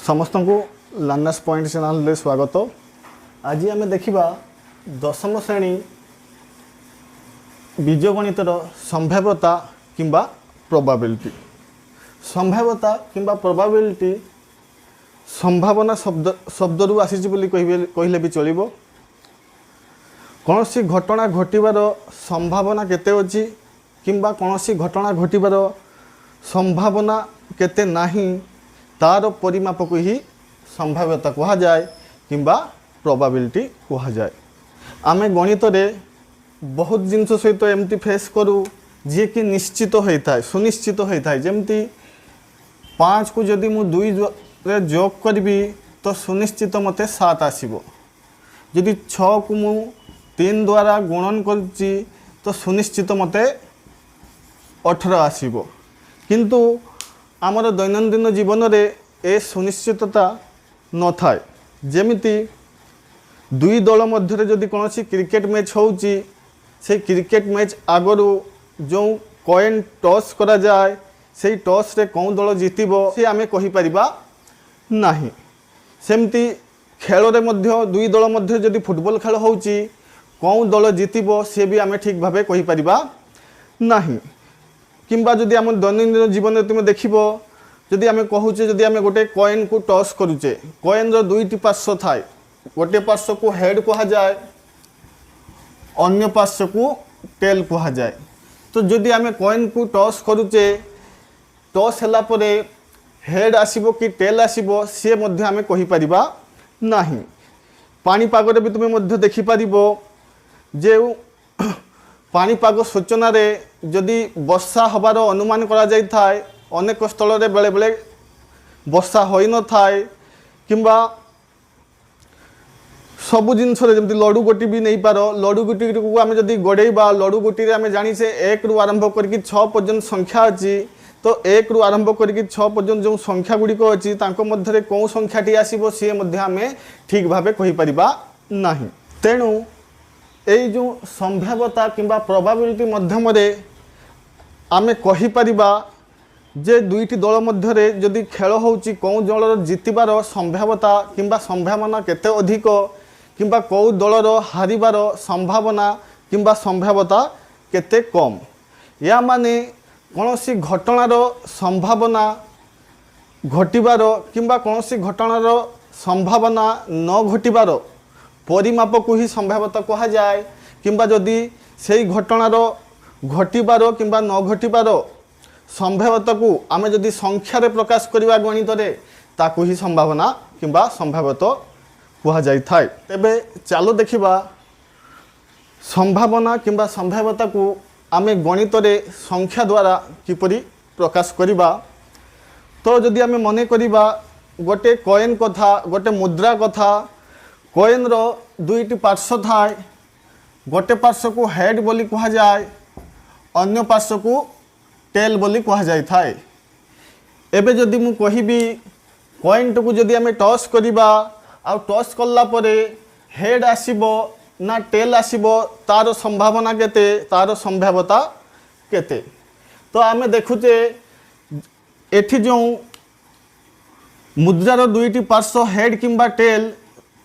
समस्त को learners point channel रे स्वागत। आज आम देखा दशम श्रेणी बीजगणितर संभाव्यता किंबा प्रोबेबिलिटी। संभाव्यता किंबा प्रोबेबिलिटी संभावना शब्द रु आसी कहले भी चलो। कौन सी घटना घटवार संभावना केते अछि किंबा कौन सी घटना घटवार संभावना केते नाही तार परिमाप को ही संभाव्यता कहा जाए किंबा प्रोबेबिलिटी कहा जाए। आमे गणित रे बहुत जिनस सहित एमती फेस करू जी कि निश्चित होता है सुनिश्चित होता है। जमती 5 को जदि मु 2 रे जोग करी तो सुनिश्चित मते 7 आसीबो। जदि 6 को मु 3 द्वारा गुणन करुच्ची तो सुनिश्चित मते 18 आसीबो। किंतु आमर दैनंदिन जीवन रे ए सुनिश्चितता न थाए। जेमिति 2 दल मध्य जदि कौन क्रिकेट मैच होउची से क्रिकेट मैच आगरू जो कॉइन टॉस करा जाए से टॉस रे कौन दल जीतिबो से आमे कहि परिबा नाही। सेमती खेल रे मध्य 2 दल मध्य जदि फुटबॉल खेल होउची कौन दल जीतिबो से भी आमे ठीक भाबे कहि परिबा नाही। किंबा जदि आम दैनंदिन जीवन में तुम देखो जदि आम कहूचे जदि आम गोटे कॉइन को टॉस करुचे कॉइन रो 2टी पार्श्व थाए। गोटे पार्श्व को हेड कहा जाए अन्य पार्श्व को टेल कहा जाए। तो जदि आम कॉइन को टॉस करुचे टॉस हैला परे हेड आसीबो कि टेल आसीबो से मध्य आम कहि परिबा नाही। पानीपाग रे भी तुम मध्य देखि परिबो जे पानीपाग सूचना रे जदि वर्षा हबार अनुमान करा जाय थाए अनेक स्थल रे बेले बेले वर्षा होई न थाए। किंबा सबु जिनस रे जमती लडू गोटी भी नहीं पार लडू गोटी को आम जदि गड़ेबा लडू गोटी रे आम जानी से 1 रु आरंभ करके 6 पर्यंत संख्या अछि। तो 1 रु आरंभ करके 6 पर्यंत जो संख्या गुड़िक अछि तांको मध्य रे कौ संख्याटी आसीबो से मध्य आमे ठीक भाबे कहि परिबा नाही। तेणु एई जो संभाव्यता किंबा प्रोबेबिलिटी माध्यम रे आमे कहि परिबा जे 2टी दल मध्य रे जदि खेल होउची कौ दलर जितिबार संभाव्यता किंबा संभावना केते अधिक किंबा कौ दलर हारिबार संभावना किंबा संभाव्यता केते कम। या माने कौनसी घटनार संभावना घटिबार किंबा कौनसी घटनार संभावना न घटिबार परिमाप को ही संभाव्यता कहा जाए। किंबा जदि सेई घटनार घटिबार किंबा न घटिबार संभाव्यता को आमे जदि संख्या रे प्रकाश करिवा गणित रे ताकू ही संभावना किंबा संभाव्यता कहा जाय थाए। तेबे चालो देखिबा संभावना किंबा संभाव्यता को आमे गणित रे संख्या द्वारा किपरि प्रकाश करिबा। तो जदि आमे मने करिबा गोटे कॉइन कथा गोटे मुद्रा कथा कॉइन रो 2टी पार्श्व थाए। गोटे पार्श्व को हेड बोली कहा जाए अन्य पार्श्व को टेल बोली कहा जाय थाए। एबे जदि मु कहिबी कॉइन को जदि आमे टॉस करिबा आ टॉस कल्ला परे हेड आसीबो ना टेल आसीबो तार संभावना केते तार संभाव्यता केते। तो आमे देखुचे एठी जो मुद्रार 2टी पार्श्व हेड किंबा टेल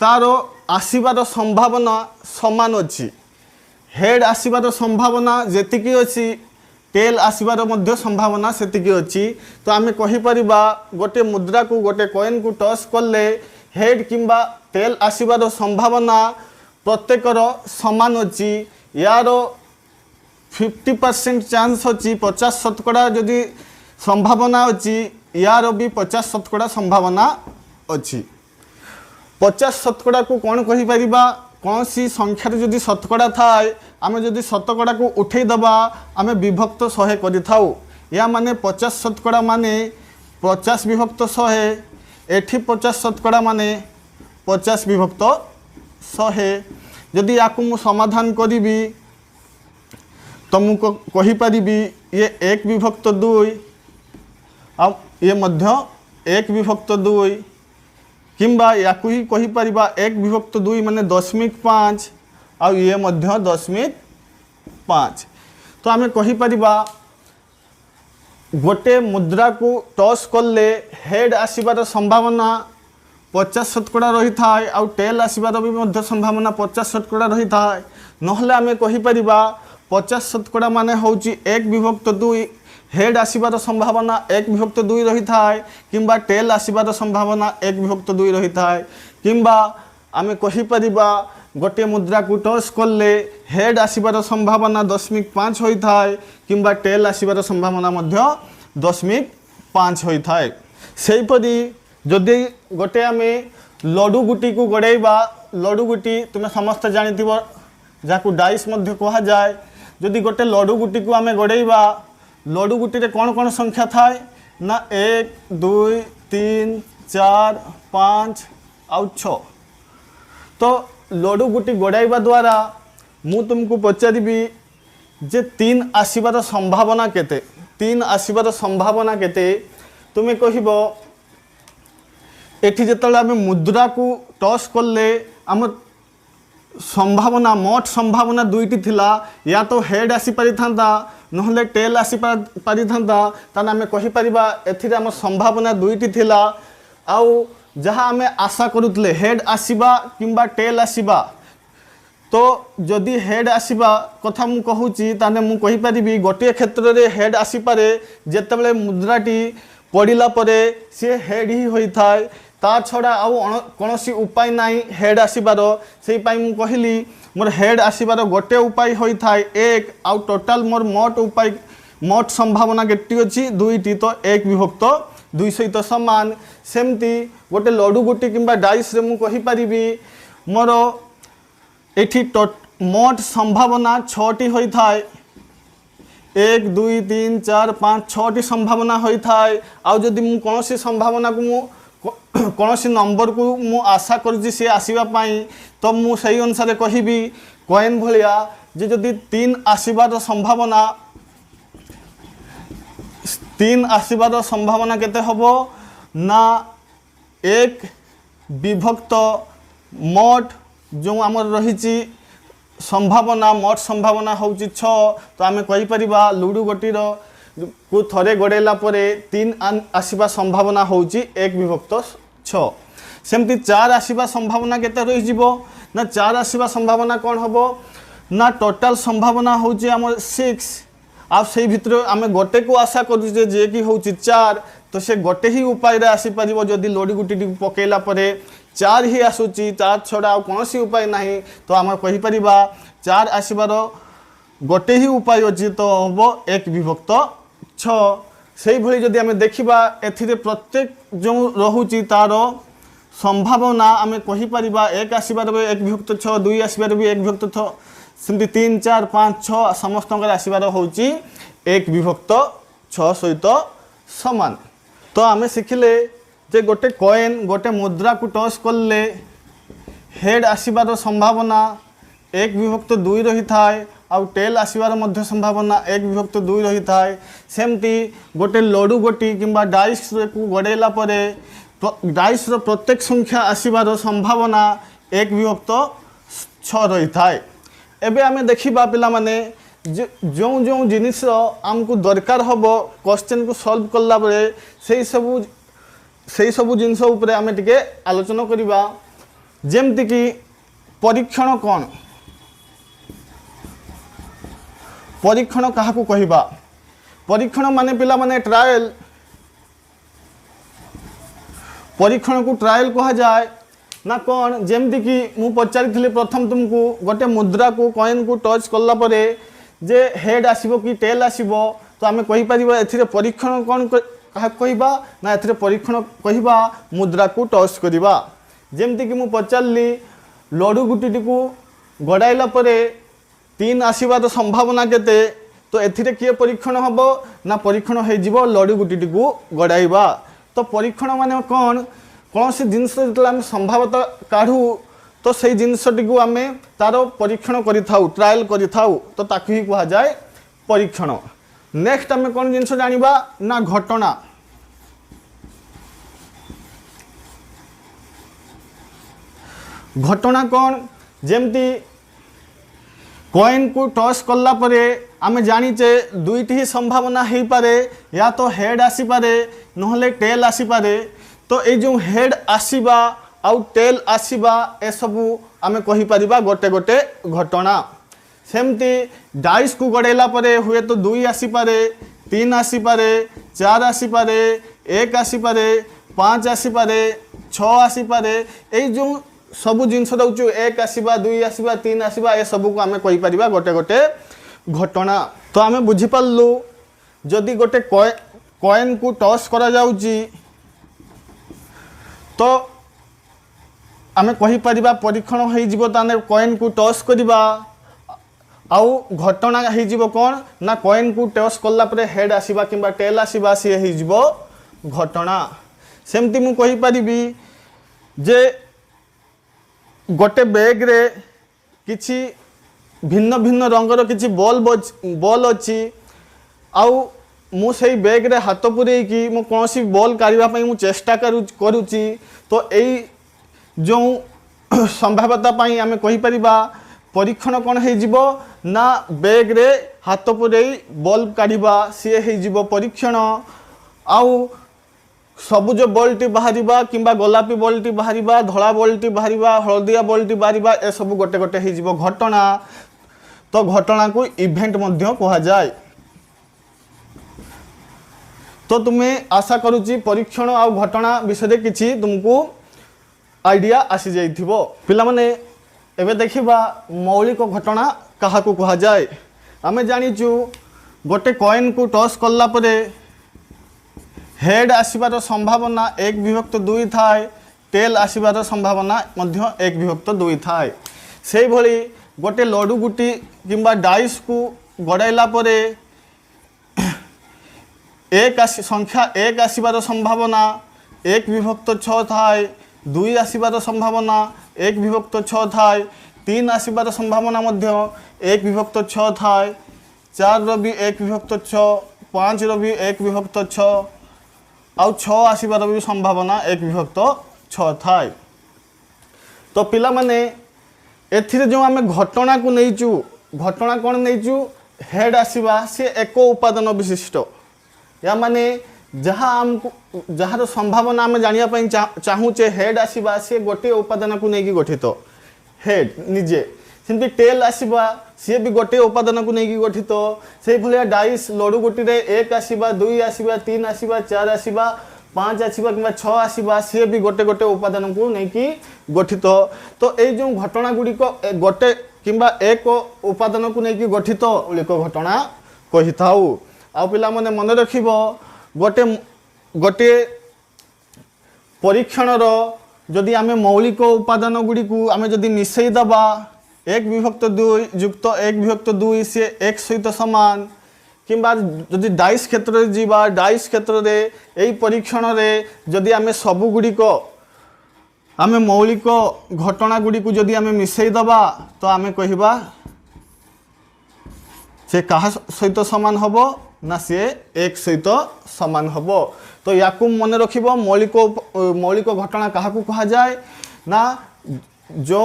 तार आसीबार संभावना समान अछि। हेड आसीबार संभावना जेतिकी अछि टेल आसीबार मध्य संभावना सेतिकी अछि। तो आमे कहि परिबा गोटे मुद्रा को गोटे कॉइन को टॉस करले हेड किंबा टेल आसीबार संभावना प्रत्येकर समान अछि। यार 50% चांस अछि 50% जदि संभावना अछि यार भी 50% संभावना अछि। 50% को कौन कहि परिबा कौन सी संख्या रे जदि शतकड़ा थाए आमे जदि शतकड़ा को उठे दबा आमे विभक्त 100 करि थाउ। या माने 50% माने 50 विभक्त 100 एठी 50% माने 50 विभक्त 100। जदि याकु मु समाधान करिबी तुमको कहि परिबी ये 1 विभक्त 2 आ ये मध्य 1 विभक्त 2 किंबा याकु ही कहि परिबा 1 विभक्त 2 माने 0.5 आ ये मध्य 0.5। तो आमे कहि परिबा गोटे मुद्रा को टॉस कले हेड आसबार संभावना 50% रही थाए आउ टेल आसबार भी मध्य संभावना 50% रही थाए नहले आमे कहि परिबा 50% माने होची 1/2 हेड आसबार संभावना 1/2 रही थाए किंबा टेल आसबार संभावना 1/2 रही थाए किंबा आमे कहि परिबा गोटे मुद्रा को टॉस कले हेड आसबार संभावना 0.5 होई थाए किंबा टेल आसबार संभावना मध्य 0.5 होई थाए। सेहीपरि जदि गोटे आमे लडू गुटी को गड़ेबा लडू गुटी तुम्हें समस्त जानिथिबो जाकू डाइस मध्य कहा जाए जदि गोटे लडू गुटी को आमे गड़ेबा लडू गुटी रे कौन कौन संख्या थाए ना 1 2 3 4 5 आउ 6 तो लडू गुटी गड़ाइबा द्वारा मु तुमको पचारिबी जे 3 आसीबार संभावना केते 3 आसीबार संभावना केते तुम्हें कहबो एठी जेतले आमे मुद्रा को टॉस करले आम संभावना मोट संभावना दुईटी थिला या तो हेड आसी पारि थांता नहले टेल आसी पारि थांता ताना आमे कहि परिबा एथिरे आम संभावना दुईटी थिला आउ जहाँ आमे आशा करुतले हेड आसीबा किंबा टेल आसीबा तो जदि हेड आसीबा कथा मु कहूची ताने मु कहि परिबी गोटे क्षेत्र रे हेड आसी पारे जेतेबेले मुद्राटी पड़िला परे से हेड ही होई थाए ता छड़ा आउ कोनोसी उपाय नाही हेड आसीबार सेही पाई मु कहली मोर हेड आसीबार गोटे उपाय होई थाए एक आउ टोटल मोर मोट उपाय मोट संभावना केटी अछि दुईटी तो 1/2 सहित समान सेमती गोटे लडू गुटी किंबा डाइस रे मु कहि परिबी मोर एठी मोट संभावना 6टी होई थाए 1 2 3 4 5 6टी संभावना होई थाए आउ जदि मु कोनोसी संभावना को मु कोनोसी नंबर को मु आशा करछि से आसीबा पाई तो मु सही अनुसार कहिबी कॉइन भलिया जे जदि 3 आसीबार संभावना 3 आसीबार संभावना केते हबो ना 1/2 मोट जो आमर रही संभावना मोट संभावना होची 6 तो आमे कहि परिबा लुडू गोटीर को थरे गड़ेला परे 3 आसीबा संभावना होची 1/6 सेमती 4 आसीबा संभावना केते रही जिवो ना 4 आसीबा संभावना कोन हबो ना टोटल संभावना होची आम 6 आ से भितर आमे गोटे को आशा करू जे कि होची 4 तो से गोटे ही उपाय रे आसी परिबो जदि लोडी गुटी पकेला परे 4 ही आसुची 4 छड़ा आ कोनोसी उपाय नाही तो आम कहि परिबा 4 आसीबार गोटे ही उपाय अछि तो हबो 1/6 सेही भली जदि आमे देखिबा एथिरे प्रत्येक जो रहुची तार संभावना आमे कहि परिबा 1 आसीबार 1/6 2 आसीबार भी 1/6 सेमती 3 4 5 6 समस्त आसीबार होची 1/6 सहित समान तो आमे शिखिले जे गोटे कॉइन गोटे मुद्रा को टॉस करले हेड आसीबार संभावना 1/2 रही थाए आउ टेल आसीबार मध्य संभावना 1/2 रही थाए सेमती गोटे लडू गोटी किंबा डाइस को गड़ेला परे डाइस रो प्रत्येक संख्या आसीबार संभावना 1/6 रही थाए। एबे आमे देखिबा पिला माने जो जो जिनिस आमको दरकार हबो क्वेश्चन को सॉल्व करला परे सेही सब जिनस उपरे आमे टिके आलोचना करिबा जेमति कि परीक्षण कोन परीक्षण काहाकू कहिबा परीक्षण माने पिला माने ट्रायल परीक्षण को ट्रायल कहा जाए ना कौन जेमती कि मु पचारि प्रथम तुमको गोटे मुद्रा को कॉइन को टच कला परे जे हेड आसीबो कि टेल आसीबो तो आमे कहि परिबा एथिरे परीक्षण कोन कहा कहिबा ना एथिरे परीक्षण कहिबा मुद्रा को टच करिबा जेमती कि मु पचारली लडू गुटीटी को गड़ाइला परे 3 आसीबार संभावना केते तो एथिरे किए परीक्षण हबो ना परीक्षण हे जिवो लडू गुटीटी को गड़ाइबा तो परीक्षण माने कोन कौन सी जिनस आम संभावता काढ़ू तो से जिनसटी को आम तार परीक्षण करिथाउ ट्रायल करिथाउ तो ताकू ही कहा जाए परीक्षण। नेक्स्ट आम कौन जिनस जानिबा ना घटना घटना कौन जेमती कॉइन को टॉस कला परे आमे जानिचे दुईटी ही संभावना हो पारे, या तो हेड आसी पारे नहले टेल आसी पारे। तो ये जो हेड आसीबा आउ टेल आसीबा ए सबू आमे कहि परिबा गोटे गोटे घटना। सेमती डाइस को गड़ेला परे हुए तो 2 आसी पारे, 3 आसी पारे, 4 आसी पारे, 1 आसी पारे, 5 आसी पारे, 6 आसी पारे। ये जो सबू जिनस दउचु 1 आसीबा, 2 आसीबा, 3 आसीबा ए सबू को आमे कहि परिबा गोटे गोटे घटना। तो आमे बुझी पालु जदि गोटे कॉइन को टॉस करा जाउची तो आमे कहि परिबा परीक्षण होई जिवो, ताने कॉइन को टॉस करिबा आउ घटना हो जीवो कौन ना कॉइन को टॉस कला परे हेड आसीबा किंबा टेल आसीबा सी हो जीवो घटना। सेमती मु कहि परिबी जे गोटे बैग रे किछि भिन्न भिन्न रंगर किछि बॉल अच्छी आउ मु सेई बैग रे हाथ पुरे कि मु कोनसी बॉल काढ़िबा पई मु चेष्टा करूची। तो एई जो संभाव्यता पई आमे कहि परिबा परीक्षण कौन हो जीवो ना बैग रे हाथ पुरे बॉल काढ़िबा सी हो जीवो परीक्षण। आउ सबुज बॉलटी बाहरिबा किंबा गोलापी बॉलटी बाहरिबा, धला बॉलटी बाहरिबा, हलदिया बॉलटी बाहरिबा ए सब गोटे गोटे हो जीवो घटना। तो घटना को इवेंट मध्य कहा जाए। तो तुम्हें आशा करुच्ची परीक्षण आ घटना विषय किसी तुमको आइडिया आसी जाइथिबो। पिला माने एबे देखिबा मौलिक घटना कहा को कहा जाए। आमे जानिचु गोटे कॉइन को टॉस कला परे हेड आसीबार संभावना 1/2 थाए, टेल आसीबार संभावना मध्य 1/2 थाए। से भली गोटे लडू गुटी किंबा डाइस को गड़ाइला परे संख्या 1 आसीबार संभावना 1/6 थाए, 2 आसीबार संभावना 1/6 थाए, 3 आसीबार संभावना मध्य 1/6 थाए, 4 रो भी 1/6, 5 रो भी 1/6 आउ 6 आसीबार भी संभावना 1/6 थाए। तो पिला माने एथिरे जो आमे घटना को नहींचु, घटना कौन नहींचु हेड आसीबा से एक उपादान विशिष्ट, या माने जहाँ आमको जार संभावना आम जानापी चाहूचे हेड आसीबा सी गोटे उपादान को लेकिन गठित हेड निजे। सेमती टेल आसीबा सी भी गोटे उपादान को लेकिन गठित। से भाया डाइस लडू गोटी रे 1 आसीबा, 2 आसीबा, 3 आसीबा, 4 आसीबा, 5 आसीबा किंबा 6 आसीबा सी भी गोटे गोटे उपादान को लेकिन गठित। तो ये जो घटना गुड़िक गोटे किंबा एक उपादान को लेकिन गठित मौलिक घटना कही थाउ। आ पिला माने मन रखिबो गोटे गोटे परीक्षण जदि आमे मौलिक उपादान गुड़ी को आमे जदि मिसई दबा 1/2 युक्त 1/2 से 1 सहित समान, किंबा जदि डाइस क्षेत्र रे जीवा डाइस क्षेत्र रे एई परीक्षण रे जदि आमे सबु गुड़ी को आमे मौलिक घटना गुड़ी को जदि आमे मिसई दबा तो आमे कहिबा से कहा सहित समान हबो ना सी 1 सहित समान हबो। तो याकू मन रखिबो मौलिक घटना क्या कहा जाए ना जो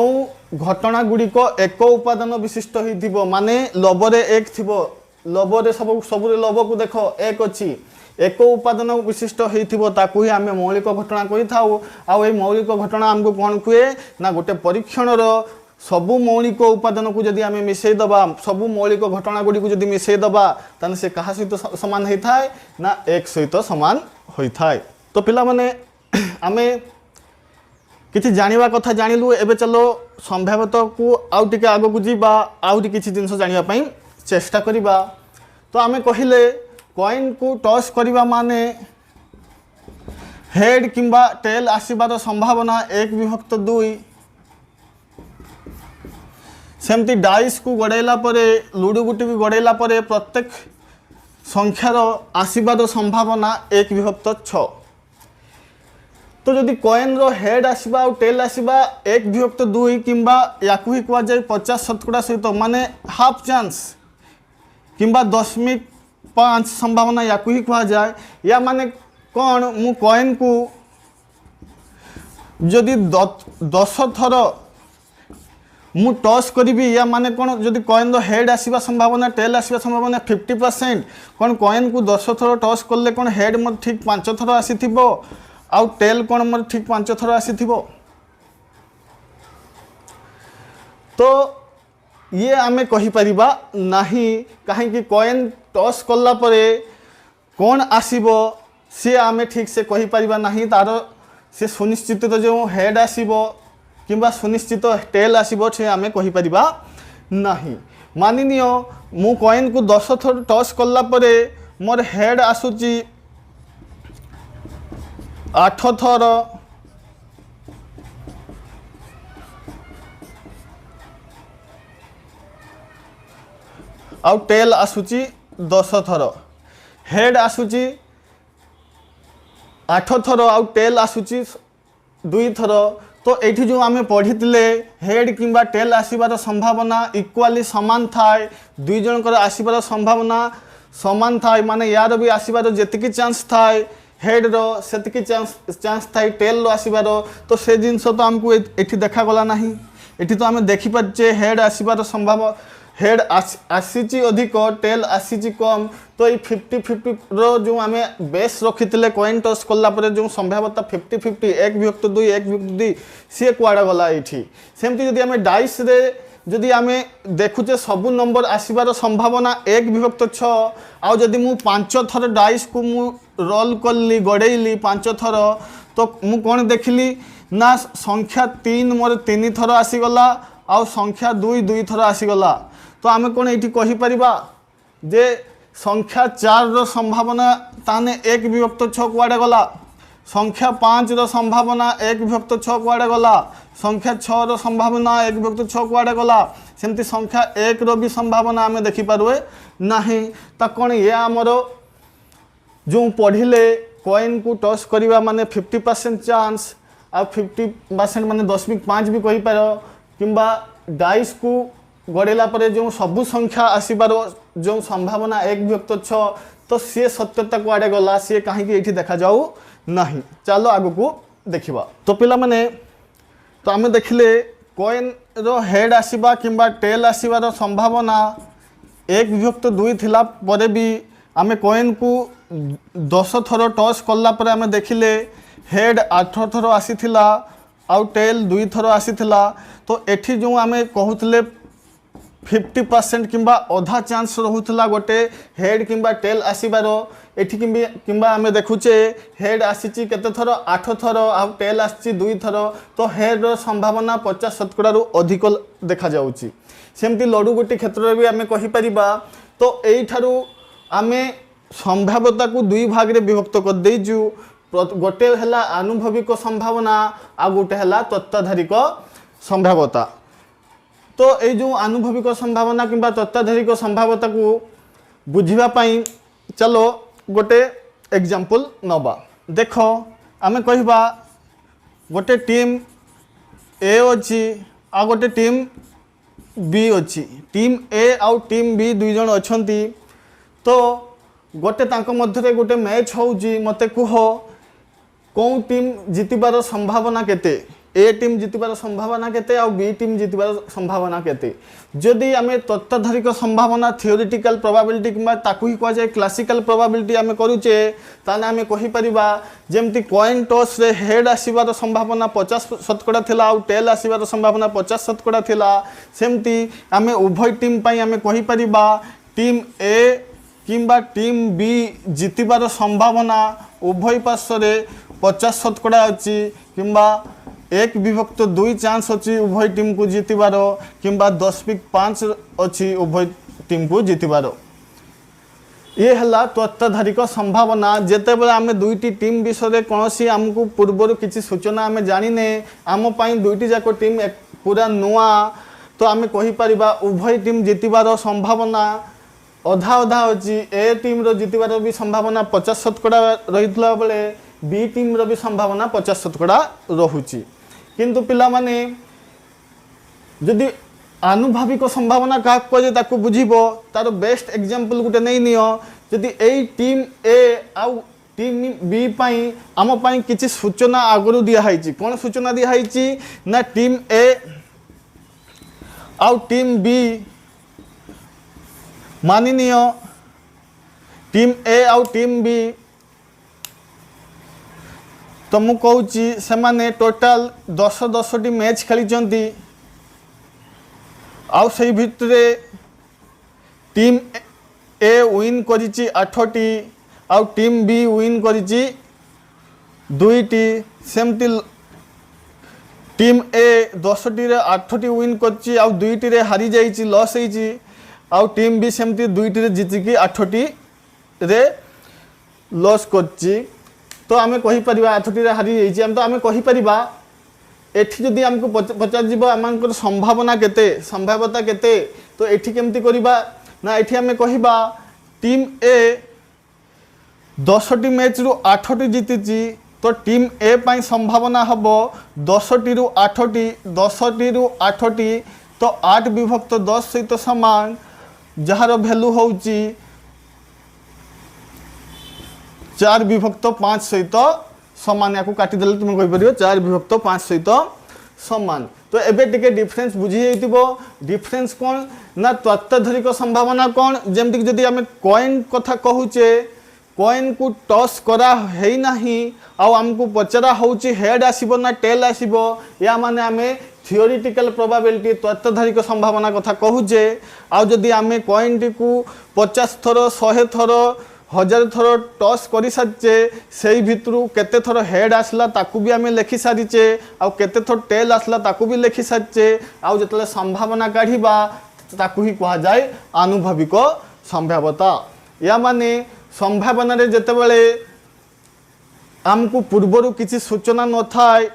घटना गुड़िक एक उपादान विशिष्ट हो माने लबरे 1 थिबो, लबरे सब लब को देख 1 अच्छी एक उपादान विशिष्ट होती आम मौलिक घटना कही था। आई मौलिक घटना आमको कौन हुए ना गोटे परीक्षण सबू मौलिक उपादान को जदि आम मिसईदबा सबू मौलिक घटना गुड़ी को जदि मिसईदबा ताने से कहा सहित सामान होता है ना 1 सहित सामान होता है। तो पिला माने आमे किछि जानिबा कथा जानिलु। एबे चलो संभाव्यता को आउ टिके आगो को जीबा आउ किछि जिंस जानिबा पई चेष्टा करिबा। तो आमे कहिले कॉइन को टॉस करिबा माने हेड किंबा टेल आसीबार संभावना 1/2। सेमती डाइस को गड़ेला परे लुडू गुटी को गड़ेला परे प्रत्येक संख्यार आसीबार संभावना 1/6। तो जदि कॉइन रो हेड आसीबा और टेल आसीबा 1/2 किंबा याकू ही कह जाए 50% सहित माने हाफ चांस किंबा 0.5 संभावना याकू ही कह जाए। या माने कौन मु कॉइन को जदि 10 थर मु टॉस करी या माने कौन जदि कॉइन हेड आसवा संभावना टेल आसवा संभावना 50%। कौन कॉइन को 10 थर टॉस कले कौन हेड मोर ठीक 5 थर आसी आउ टेल कौन मोर ठीक 5 थर आसी। तो ये आमे कहि परिबा नाही कहीं कॉइन टॉस कला परे कौन आसीबो से आमे ठीक से कहि परिबा नाही। तार से सुनिश्चित जो हेड आसीबो किंबा सुनिश्चित टेल आसीबो से आमे कहि परिबा नाही। मानि नियो मु कॉइन को 10 थर टॉस कला परे मोर हेड आसुची 8 थर आउ टेल आसुची 10 थर। हेड आसुची 8 थर आउ टेल आसुची 2 थर। तो ये जो आम पढ़ी हेड किंबा टेल आसबार संभावना इक्वाली सामान थाए। दुई जनकर आसबार संभावना सामान थाए माने यार भी आसबार जेतिकी चांस थाए हेड रो सेतिकी चांस थाए टेल रो आसबार। तो से जिनस तो आमको ये देखागला ना। ये तो आम देखिपारे हेड आसबार संभाव हेड आसी अधिक टेल आसी कम। तो ये 50-50 रो जो आम बेस रखी कॉइन टॉस कला जो संभाव्यता 50-50 1/2 1/2 सी कुआड़ा गला ये। सेमती जदि आम डाइस रे जदि आम देखुचे सबू नंबर आसबार संभावना 1/6 आउ जदि मु 5 थर डाइस को मु रोल कली गड़ेली 5 थर तो मु कौन देखिली ना संख्या 3 मोर 3 थर आसीगला आउ संख्या 2 थर आसीगला। तो आम कौन ये कहीपर जे संख्या 4 रो संभावना ताने 1/6 कुआड़े गला। संख्या 5 रो संभावना 1/6 कुआड़े गला। संख्या 6 रो संभावना 1/6 कुआड़े गला। सेमती संख्या 1 रो भी संभावना आम देखिपारे नहीं। तो कौन ये आमर जो पढ़िले कॉइन को टॉस करवा माने 50% चांस आ 50% माने 10.5 भी कहीपर किंबा डाइस को गड़ेला परे जो सबू संख्या आसबार जो संभावना 1/6 तो सी सत्यता कुआड़े गला सी कहीं ये देखा जाऊ नहीं। चलो आग को देखा। तो पिला माने तो आम देखिले कॉइन रो हेड आसवा किंबा टेल आसबार संभावना 1/2 थिला परे भी आम कॉइन को 10 थर टॉस कला परे आम देखिले हेड 8 थर आसीथिला आउ टेल 2 थर आसीथिला। तो एठी जो आम कहूले 50% किंबा अधा चांस रोला गोटे हेड किंबा टेल आसबार। एठी किंबा आम देखुचे हेड आसी केते थर 8 थर आउ टेल आसी 2 थर। तो हेड रो संभावना 50% रु अधिक देखा जाउची। सेमती लडू गोटी क्षेत्र में भी आम कहीपर। तो यू आम संभाव्यता को 2 भाग में विभक्त कर देजु। गोटे है आनुभविक संभावना आ गोटे है तत्वाधारिक संभाव्यता। तो ये जो आनुभविक संभावना किंबा तत्वाधारिक संभाव्यता को बुझापी चलो गोटे एग्जांपल नवा। देख आम कहवा गोटे टीम ए अच्छी आ गोटे टीम बी अच्छी। टीम ए आउ टीम बी 2 जन अच्छा। तो गोटे मध्य गोटे मैच होउची मते कुह कौन टीम जितबार संभावना केते। ए टीम जितबार संभावना केते आ बी टीम जितबार संभावना केते। जदि आम तत्वाधारिक संभावना थियोरिटिकल प्रोबेबिलिटी किंबा ताकू ही कह जाए क्लासिकल प्रोबेबिलिटी आम करूचे ताने आम कहीपर जेमती कॉइन टॉस रे हेड आसबार संभावना 50% थिला आउ टेल आसबार संभावना 50% थिला। सेमती आम उभय टीम पई आम कहीपर टीम ए किंबा टीम बी जितबार संभावना उभय पार्श्व 50% अच्छी किंबा 1/2 चांस अच्छी उभय टीम को जितबार किंबा 10.5 अच्छी उभय टीम को जितबार। ये है तत्वाधारिक संभावना। जिते बड़े आम 2टी टीम विषय कौन सी आमको पूर्वर किसी सूचना आम जाने आम 2टी जाक टीम पूरा नुआ। तो आम कहीपर उभय टीम जितबार संभावना अधा अधा अच्छी। ए टीम रो जितबार भी संभावना 50% रही बेले बी टीम रो भी संभावना 50% रोची। किंतु पिला माने जदि आनुभाविक संभावना क्या कहे ताको बुझिबो तार बेस्ट एग्जांपल गोटे नहीं नियो। जदि ए टीम ए आउ टीम बी पाई आम पाई किछि सूचना आगरु दिया हाइची। कौन सूचना दिया हाइची ना टीम ए आउ टीम बी मानि नियो टीम ए आउ टीम बी तो मु कहूची से माने टोटाल 10 मैच खेली आउ से भितरे टीम ए विन करिची 8टी आउ टीम बी विन करिची 2टी सेमती टीम ए 10टी रे 8टी विन करची आउ 2टी रे हारी जाइची लॉस होइची आउ टीम बी सेमती 2टी रे जीतिकी 8टी रे लॉस करची तो आमे कहि परिबा 8टी रे हारी जाइची हम तो आमे कहि परिबा एठी जदि हमको पचार जीव आम संभावना केते संभाव्यता केते तो एठी केमती करिबा ना एठी आमे कहिबा टीम ए 10टी मैच रु 8टी जीतिची तो टीम ए पाई संभावना हबो 10टी रु 8टी 10टी रु 8टी तो 8 विभक्त 10 सहित समान जार भैल्यू होउची 4 विभक्त 5 सहित समान या काटिदेले तुम कहीपर 4 विभक्त 5 सहित समान तो एबे टिके डिफरेंस बुझी जाइतिबो डिफरेंस कौन ना तत्वधरिक संभावना कौन जेमति जदि आमे कॉइन कथा कहूचे कॉइन को टॉस करा है नाही आउ हमको पचरा होउची हेड आसीबो ना टेल आसीबो या माने आमे थियोरिटिकल प्रोबेबिलिटी तत्वधरिक संभावना कथा कहूचे आउ जदि आमे कॉइन टी को 50 थर 100 थर 1000 थर टॉस कर सारिचे से भितरू केते थर हेड आसला ताकू भी आमे लिखि सारिचे आउ केते थर टेल आसला ताकू भी लिखि सारिचे आउ जतले संभावना काढिबा ताकू ही कहा जाए आनुभविक संभाव्यता या माने संभावना रे जते बेले आमको पूर्वरु किसी सूचना न थाए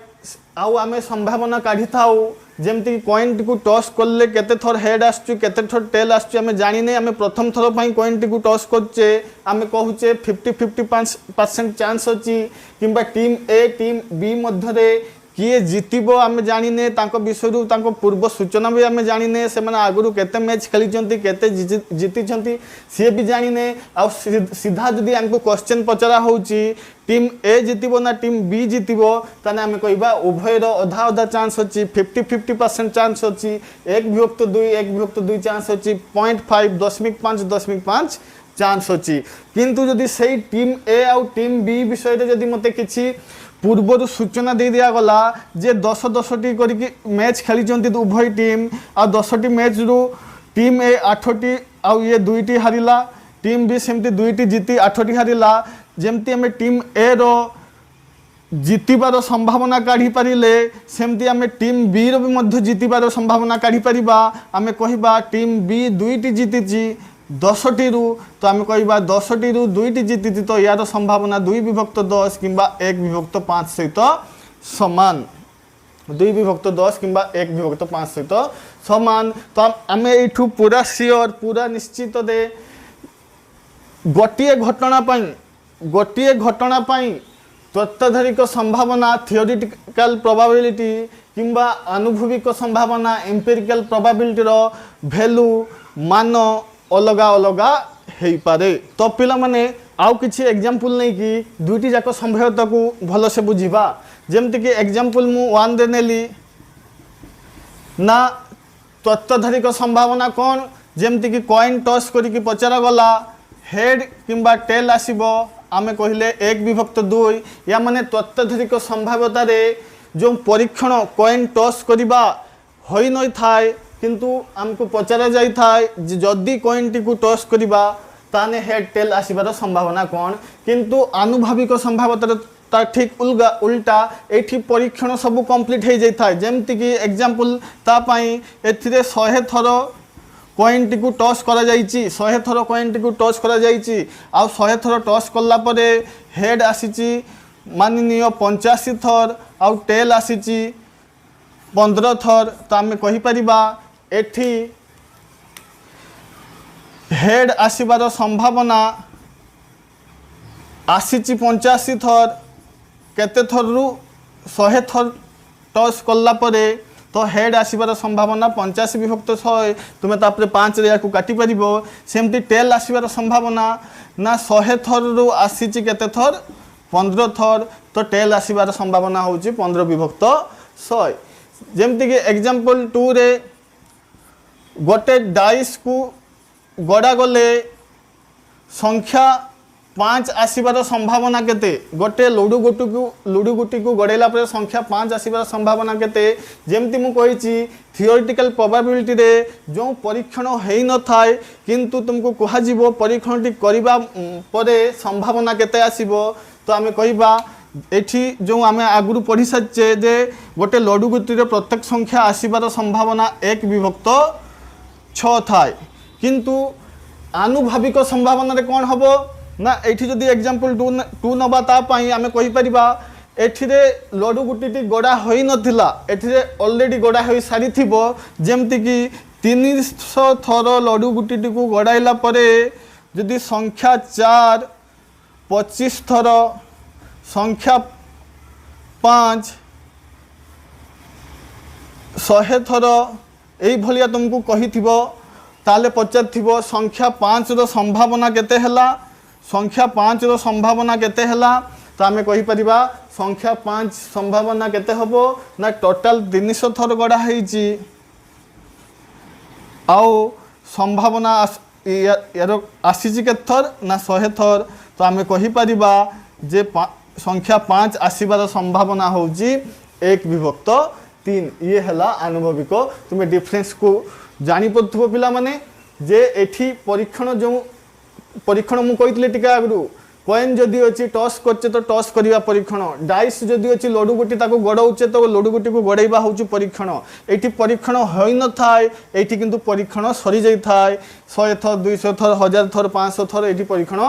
आउ आमे संभावना काढी थाउ जेमती कॉइन को टॉस करले केते थर हेड आसचु केते थर टेल आसचु आमे जानि नै आमे प्रथम थर पई कॉइन को टॉस करचे आमे कहूचे 50-50% चांस अछि किंबा टीम ए टीम बी मध्य रे किए जीतिबो आमे जानि नै तांको विषयरु तांको पूर्व सूचना भी आमे जानि नै से माने आगुरु केते मैच खेली चंती केते जीति चंती से भी जानि नै आ सीधा जदी हमको क्वेश्चन पचरा होउची टीम ए जीतिबो ना टीम बी जीतिबो ताने आमे कहबा उभय रो आधा आधा चांस अछि 50-50% चांस अछि 1/2 चांस अछि 0.5 0.5 चांस अछि किंतु जदी सेही टीम ए आ टीम बी विषय रे जदी मते किछि पूर्वर सूचना दे दिया गला जे 10-10टी करिक मैच खेली चंती उभय टीम आ 10टी मैच रु टीम ए 8टी आ ये 2टी हारिला टीम बी सेमती 2टी जीती 8टी हारिला जेमती हमें टीम ए रो जीतिबार संभावना काढ़ी पारिले सेमती आमे टीम बी रो भी मध्य जीतिबार संभावना काढ़ी परिबा आमे कहिबा टीम बी 2टी जीतिची 10टी रु तो आमे कहिबा 10टी रु 2टी जीतिची तो यार संभावना 2/10 किंबा 1/5 सहित समान 2/10 किंबा 1/5 सहित समान तो आमे एठू पूरा सियोर पूरा निश्चित दे गोटिए घटना पाई तत्वधरिक संभावना थियोरिटिकल प्रोबेबिलिटी किंबा अनुभविक संभावना एम्पिरिकल प्रोबेबिलिटी रो वैल्यू मान अलगा अलगा हेई पारे तो पिला माने आउ किछि एग्जांपल नै कि दुईटी जाक संभाव्यता को भलो से बुझिबा जेमति कि एग्जांपल मु 1 दे नेली ना तत्वधरिक संभावना कोन जेमति कि कॉइन टॉस करी कि पचरा गला हेड किंबा टेल आसीबो आमे कहिले 1/2 या माने तत्वधरिक संभाव्यता रे जो परीक्षण कॉइन टॉस करिबा होई नै थाए किंतु हमको पचरा जाई थाए जदि कॉइन टी को टॉस करिबा ताने हेड टेल आसीबार संभावना कोन किंतु आनुभविक संभाव्यता ता ठीक उल्टा एठी परीक्षण सब कंप्लीट हो जाई थाए जेमति कि एग्जांपल ता पई एथिरे 100 थरो कॉइन टी को टॉस करा जाइची 100 थर कॉइन टी को टॉस करा जाइची आ 100 थर टॉस करला परे हेड आसीची माननीय 85 थर आ टेल आसीची 15 थर तो आमे कहि परिबा एठी हेड आसीबार संभावना आसीची 85 थर केते थर रु 100 थर टॉस करला परे तो हेड आसीबार संभावना 85/100 तुमे तापरे 5 रे याकू काटी परिबो सेमती टेल आसीबार संभावना ना 100 थर रु आसीची केते थर 15 थर तो टेल आसीबार संभावना होची 15/100 जेमती कि एग्जांपल 2 रे गोटे डाइस को गड़ा गले संख्या 5 आसबार संभावना केते गोटे लुडु गुटी को गड़ेला पर संख्या 5 आसबार संभावना केते जेमती मु कही थियोरिटिकल प्रोबेबिलिटी रे जो परीक्षण हेई न थाए किंतु तुमको कहा जीवो परीक्षण करबा परे संभावना केते आसीबो तो आमे कहिबा एठी जो आमे आगुरु पढ़ी साचे जे गोटे लडु गुटी रे प्रत्येक संख्या आसबार संभावना 1/6 थाए किंतु आनुभाविक संभावना रे कोन हबो ना एठी जदि एग्जांपल 2 नबा ता पई आमे कहि परिबा एठी रे लडु गुटीटी गड़ा होई नथिला एठी रे ऑलरेडी गड़ा होई सारी थिबो जेमति कि 300 थर लडु गुटीटी को गड़ाइला परे जदि संख्या 4 25 थर संख्या 5 100 थर एई भलिया तुमको कहि थिबो ताले पचार थिबो संख्या 5 रो संभावना केते हला संख्या 5 रो संभावना केते हला तो आमे कहि परिबा संख्या 5 संभावना केते हबो ना टोटल 300 थर गड़ा हेची आउ संभावना यार आसीची के थर ना 100 थर तो आमे कहि परिबा जे संख्या 5 आसीबार संभावना होची 1/3 ये हला आनुभविक तुमे डिफरेंस को जानी पड़थबो पिला माने जे एठी परीक्षण जो परीक्षण मु कही टिका आगु कॉइन जदि अच्छी टॉस करचे तो टॉस करवा परीक्षण डाइस जदि अच्छी लडु गुटी ताको गड़ाऊचे तो लडु गुटी को गड़ाइबा होची परीक्षण एठी परीक्षण होई न थाए एठी किंतु परीक्षण सरी जाई थाए 100 थर 200 थर 1000 थर 500 थर एठी परीक्षण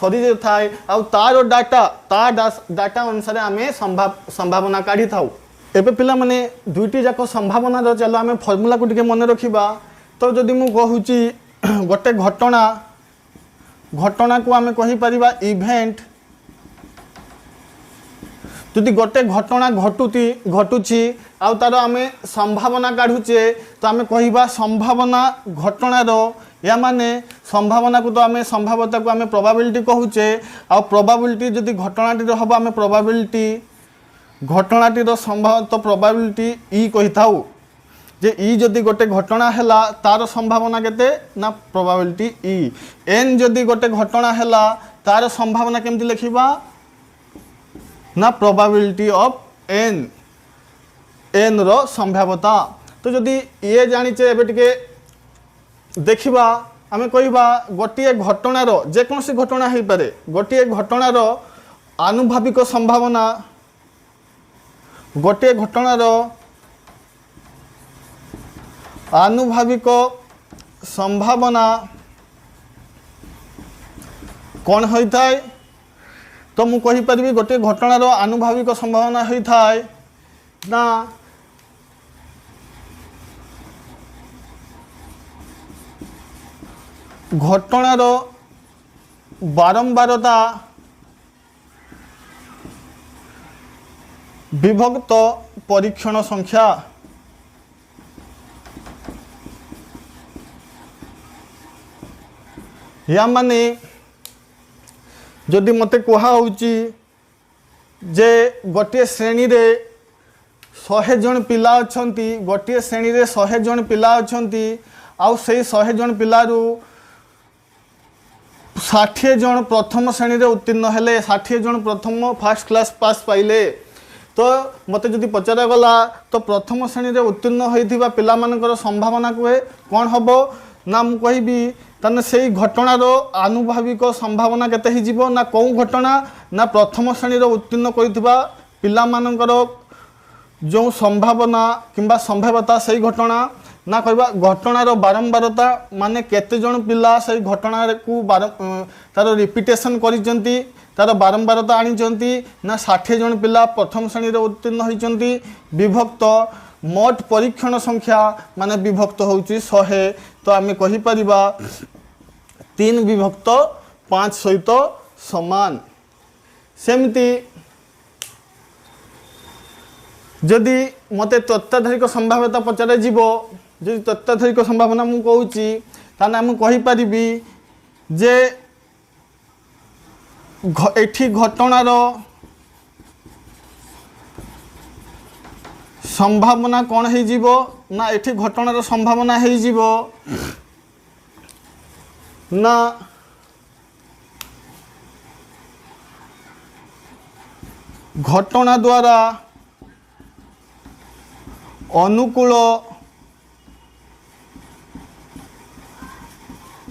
सरी जाई थाए आ तार डाटा अनुसार आमे संभावना काढी थाउ एबे पिला माने दुईटी जाक संभावना रो चलो आमे फार्मूला को टिके मन रखिबा तो जदि मु कहूची गोटे घटना को आमे कहि परिबा इवेंट जदि गोटे घटना घटुची आ तार आमे संभावना काढुचे तो आमे कहिबा संभावना घटना रो या माने संभावना को तो आमे संभाव्यता को आमे प्रोबेबिलिटी कहूचे आ प्रोबेबिलिटी जदि घटनाटी रो हबो आमे प्रोबेबिलिटी घटनाटी रो संभाव्यता प्रोबेबिलिटी ई कहि थाउ जे ई जदि गोटे घटना हैला तार संभावना केते ना प्रोबेबिलिटी ई एन जदि गोटे घटना हैला तार संभावना केमति लिखिबा ना प्रोबेबिलिटी ऑफ एन रो संभाव्यता तो जदि ये जानिचे एबे टिके देखिबा आमे कहिबा गोटे घटना रो जे कोनसी घटना हेई पारे गोटे घटना रो आनुभाविक संभावना गोटे घटना रो आनुभाविक संभावना कौन होता है तो मु कहि परिबी गोटे घटना रो आनुभाविक संभावना होता है ना घटना रो बारंबारता विभक्त परीक्षण संख्या या माने जदि मते कहा होची जे गोटे श्रेणी रे 100 जन पिला अछंती गोटे श्रेणी रे 100 जन पिला अछंती आउ से 100 जन पिलारू 60 जन प्रथम श्रेणी रे उत्तीर्ण हेले 60 जन प्रथम फर्स्ट क्लास पास पाइले तो मते जदि पचारा गला तो प्रथम श्रेणी रे उत्तीर्ण होइथिबा पिला मानकर संभावना कोए कोन हबो ना मु कहिबी तने सेही घटनार आनुभाविक संभावना केते ही जीवो ना कौ घटना ना प्रथम श्रेणी रो उत्तीर्ण करिथिबा पिला मानकर जो संभावना किंबा संभाव्यता सही घटना ना कहबा घटनार बारंबारता माने केते जन पिला सही घटना को तार रिपीटेशन करिसंती तार बारंबारता आनिचंती ना 60 जन पिला प्रथम श्रेणी रो उत्तीर्ण होइचंती विभक्त मोट परीक्षण संख्या माने विभक्त होउची 100 तो आमे कहि परिबा 3/5 सहित समान सेमती जदि मते तत्वाधारिक संभाव्यता पचारे जीवो जदि तत्वाधारिक संभावना मु कहूची ताने हम कहि परिबी जे एठी घटनार संभावना कौन है जीवो ना एठी घटनार संभावना है जीवो ना घटना द्वारा अनुकूल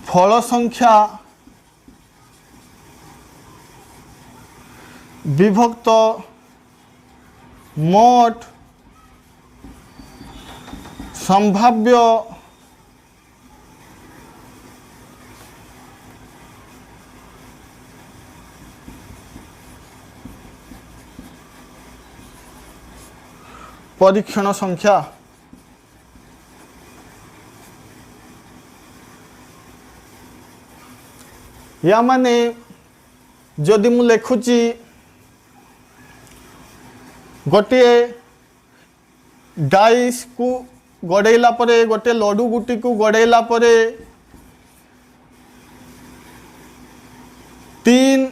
फल संख्या विभक्त मोट संभाव्य परीक्षण संख्या या माने जदि मु लिखुची गोटे डाइस को गड़ेला परे गोटे लड्डू गुटी को गड़ेला परे 3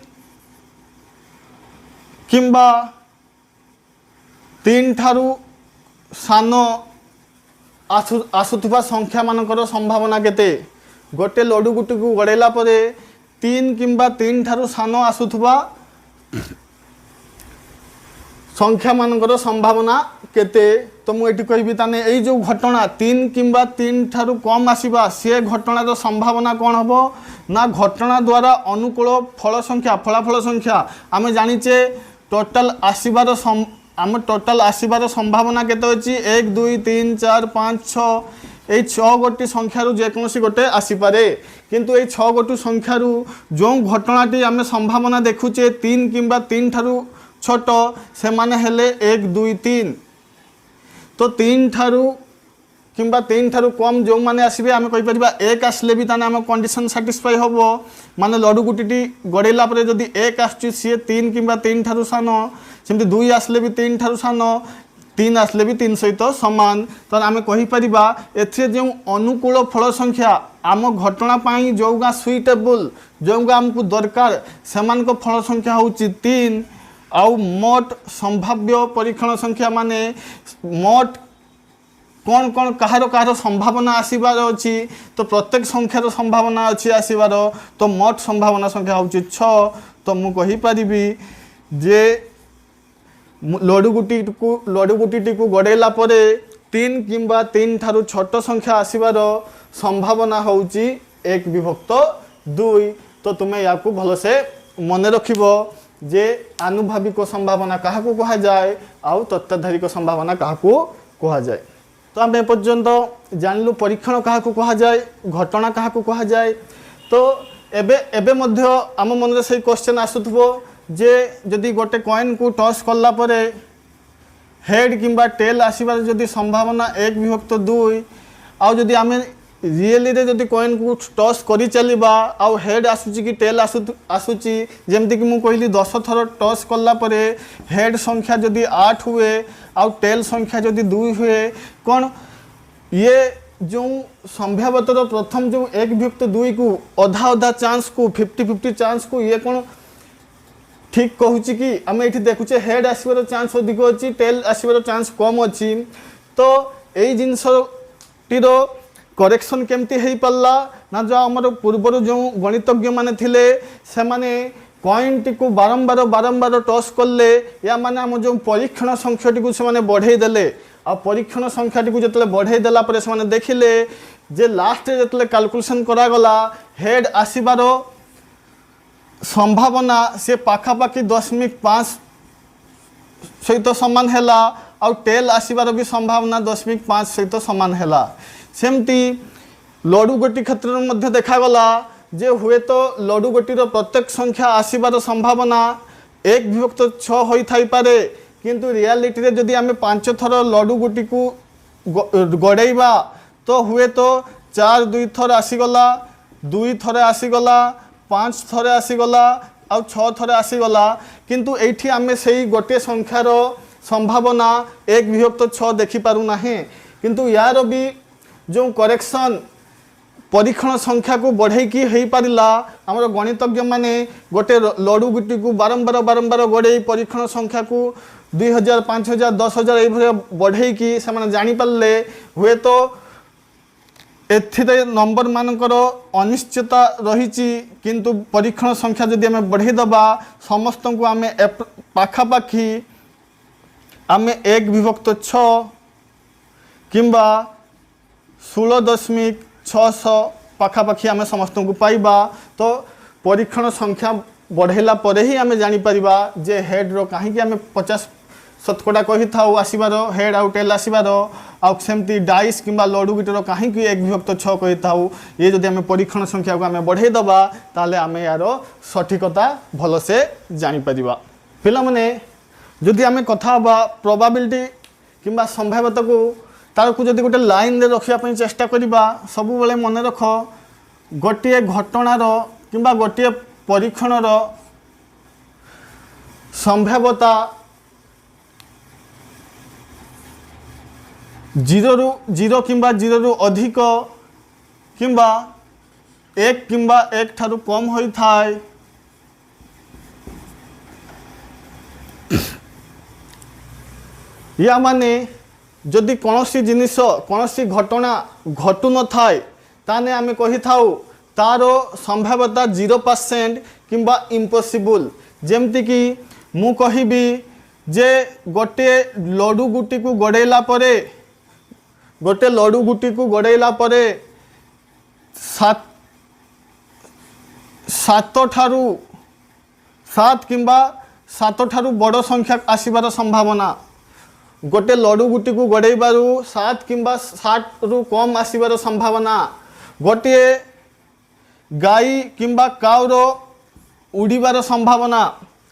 किंबा 3 ठारू सान आसुथुवा संख्या मानकर संभावना केते गोटे लड्डू गुटी को गड़ेला परे 3 किंबा 3 ठारू सान आसुथुवा संख्या मानकर संभावना केते तो मुझे कहबी ताने यही जो घटना 3 किंबा 3 ठारू कम आसीबा से घटनार संभावना कौन हम ना घटना द्वारा अनुकूल फल संख्या फलाफल संख्या आम जानीचे टोटाल आसीबार आम टोटाल आसीबार संभावना केते अछि 1 2 3 4 5 6 এই 6 गोटी संख्यारू जेकोसी गोटे आसीपारे किंतु ये 6 गोटी संख्यारू जो घटनाटी आम संभावना देखुचे 3 किंबा 3 ठारू छोट से माने हेले 1 2 3 तो 3 ठारू किंबा 3 ठारू कम जो माने आसीबे आम कहि परिबा 1 आसले भी ताने आम कंडीशन सैटिस्फाई होबो माने लड्डू गुटीटी गड़ेला परे जदि 1 आसुची सी 3 किंबा 3 ठारू सान सेमती 2 आसले भी 3 ठारू सान 3 आसले भी 3 सहित समान तो आम कहि परिबा एथे जो अनुकूल फल संख्या आम घटना पाई जोगा सुइटेबल जोगा हमको दरकार समान को फल संख्या होची 3 आउ मोट संभाव्य परीक्षण संख्या माने मोट कौन कौन कहार कहार संभावना आसीबार अच्छी तो प्रत्येक संख्यार संभावना अच्छी आसीबार तो मोट संभावना संख्या होची 6 तो मु कहि परिबी जे लड्डू गुटी को गड़ेला परे 3 किंबा 3 ठारू छोट संख्या आसीबार संभावना होची 1 विभक्त 2 तो तुम्हें या भल से मन रखिबो जे आनुभाविक संभावना क्या कहा जाए आउ तत्वधारिक संभावना क्या कहा जाए तो आम एपर्यंत जानलु परीक्षण क्या कहा जाए घटना क्या कहा जाए तो एबे मध्य आम मन से क्वेश्चन आसुथबो जे जदि गोटे कॉइन को टॉस कला परे हेड किंबा टेल आसीबार जदि संभावना 1 विभक्त 2 आउ जदि आम रियली रे जदि कॉइन को टॉस करी चलिबा आउ हेड आसुची कि टेल आसुची जेमती कि मु कहली 10 थर टॉस कला परे हेड संख्या जदि 8 हुए आउ टेल संख्या जदि 2 हुए कौन ये जो संभाव्यतर प्रथम जो 1 विभक्त 2 को अधा अधा चांस को 50-50 चांस को ये कौन ठीक कहूँ कि आम ये देखुचे हेड आसबार चांस अधिक अच्छी टेल आसबार चांस कम अच्छी तो यही जिनसटीर करेक्शन केमती हो पारा ना जो आम पूर्वर जो गणितज्ञ माने थिले से माने कॉइन टी को बारंबार बारंबार टॉस कले या माने आम जो परीक्षण संख्या टी को से माने बढ़े देले आ परीक्षण संख्या टी को जतले बढ़े देला परे से माने देखिले जे लास्ट जतले कैलकुलेशन करा गला हेड आसीबार संभावना से पाखापाखि 0.5 सहित सामान हैला आउ टेल आसीबार भी संभावना 0.5 सहित सामान हैला सेमती लड्डू गोटी क्षेत्र में देखागला जे हुए तो लड्डू गोटीर प्रत्येक संख्या आसीबार संभावना 1 विभक्त 6 होई थाई पारे किंतु रियलिटी रे जदि आमे 5 थर लड्डू गोटी को गड़ेबा तो हुए तो 4 2 थर आसीगला 2 थर आसीगला 5 थर आसीगला आउ 6 थर आसीगला किंतु एठी आमे सेही गोटे संख्यार संभावना 1 विभक्त 6 देखि पारु नाही किंतु यार भी जो करेक्शन परीक्षण संख्या को बढ़े की हो पारिला आमर गणितज्ञ माने गोटे लडू गुटी को बारंबार बारंबार गड़े परीक्षण संख्या को 2000 5000 10,000 ये बढ़े की से जानी पारे हुए तो एथिरे नंबर मानकर अनिश्चितता रही किंतु परीक्षण संख्या जदि आम बढ़ेदबा समस्त को आम पाखापाखि आम 1/6 किंबा 16.600 पाखापाखि आम समस्त को पाइबा तो परीक्षण संख्या बढ़ेला परे ही आम जानीपर जे हेड रो कहीं आम 50% कही था आसबार हेड आउ टेल आसबार आमती डाइस किंबा लडू गुटर कहीं 1/6 कही था ये जदि आम परीक्षण संख्या को आम बढ़ेदबा ताले आम यार सठिकता भलसे जानीपर पिला माने जदि आम कथा प्रोबाबिलिटी किंबा संभाव्यता को तार को जदि गोटे लाइन रे रखापी चेष्टा करवा सब बेले मन रख गोटे घटनार किंबा गोटे परीक्षणर संभाव्यता 0 किंबा 0 रु अधिक किंबा 1 किंबा 1 ठारू कम होई थाए या माने जदि कौनसी जिनिस कौनसी घटना घटू न थाए ताने आमे कही थाउ तार संभाव्यता 0% किंबा इम्पॉसिबल जेमती कि मु कहिबी जे गोटे लडू गुटी को गड़ेला परे गोटे लडू गुटी को गड़ेला परे 7 किंबा 7 ठारू बड़ संख्या आसीबार संभावना गोटे लडू गुटी को गड़ेबारू 7 किंबा 7 रु कम आसीबार संभावना गोटे गाई किंबा काउर उड़ीबार संभावना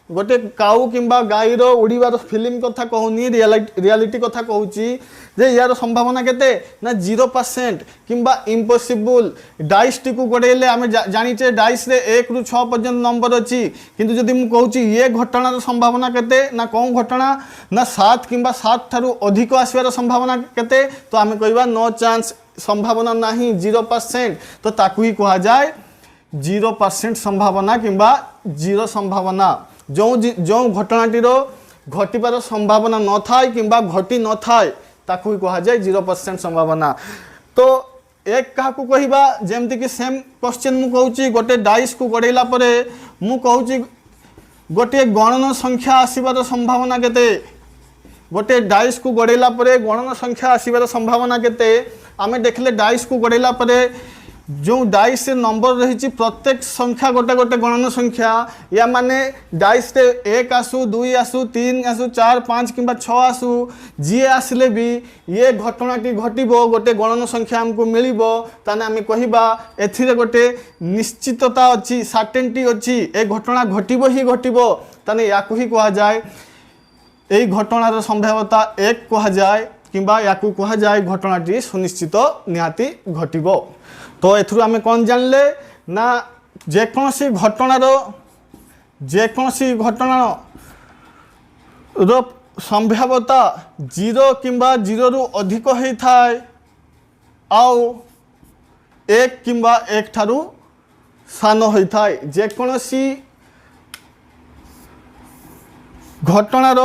गोटे काउ किंबा गाईर उड़ीबार फिल्म कथा कहूनी रियलिटी कथा कहूची जे यार संभावना केते ना 0% किंबा इम्पॉसिबल डाइस टी को गड़ेले आम जानीचे डाइस रे 1 रु 6 पर्यंत नंबर अच्छी किंतु जदि मु कहूची ये घटनार संभावना केते ना कौन घटना ना 7 किंबा 7 ठारू अधिक आसबार संभावना केते तो आम कहबा नो चांस संभावना नहीं 0% तो ताकू ही कहा जाए 0% संभावना किंबा 0 संभावना जो घटनाटीर घटबार संभावना न थाए किंबा घटी न थाए ताकू कहा जाए 0% संभावना तो एक क्या कहवा जमती कि सेम क्वेश्चन मु कहूँ गोटे डाइस को गड़ेला परे मु कहूँ गोटे गणन संख्या आसबार संभावना केते गोटे डाइस को गड़ेला परे गणन संख्या आसबार संभावना केते आमे देखले डाइस को गड़ेला परे जो डाइस से नंबर रही प्रत्येक संख्या गोटे गोटे गणन संख्या या माने डाइस रे 1 आसू 2 आसू 3 आसू 4 5 किंबा 6 आसू जी आसले भी ये घटनाटी घटिबो गोटे गणन संख्या हमको मिलिबो ताने आमे कहिबा एथिरे गोटे निश्चितता अछि सर्टेनिटी अछि ए घटना घटिबो ही घटिबो ताने याकु ही कहा जाए एई घटनार संभाव्यता 1 कहा जाए किंबा याकु कहा जाए घटनाटी सुनिश्चित निहाती घटिबो तो एथुरु आमे कौन जानले ना जेकोसी घटनार संभाव्यता 0 किंबा 0 रु अधिक होई थाए आउ 1 किंबा 1 ठारू सान होई थाए जेकोसी घटनार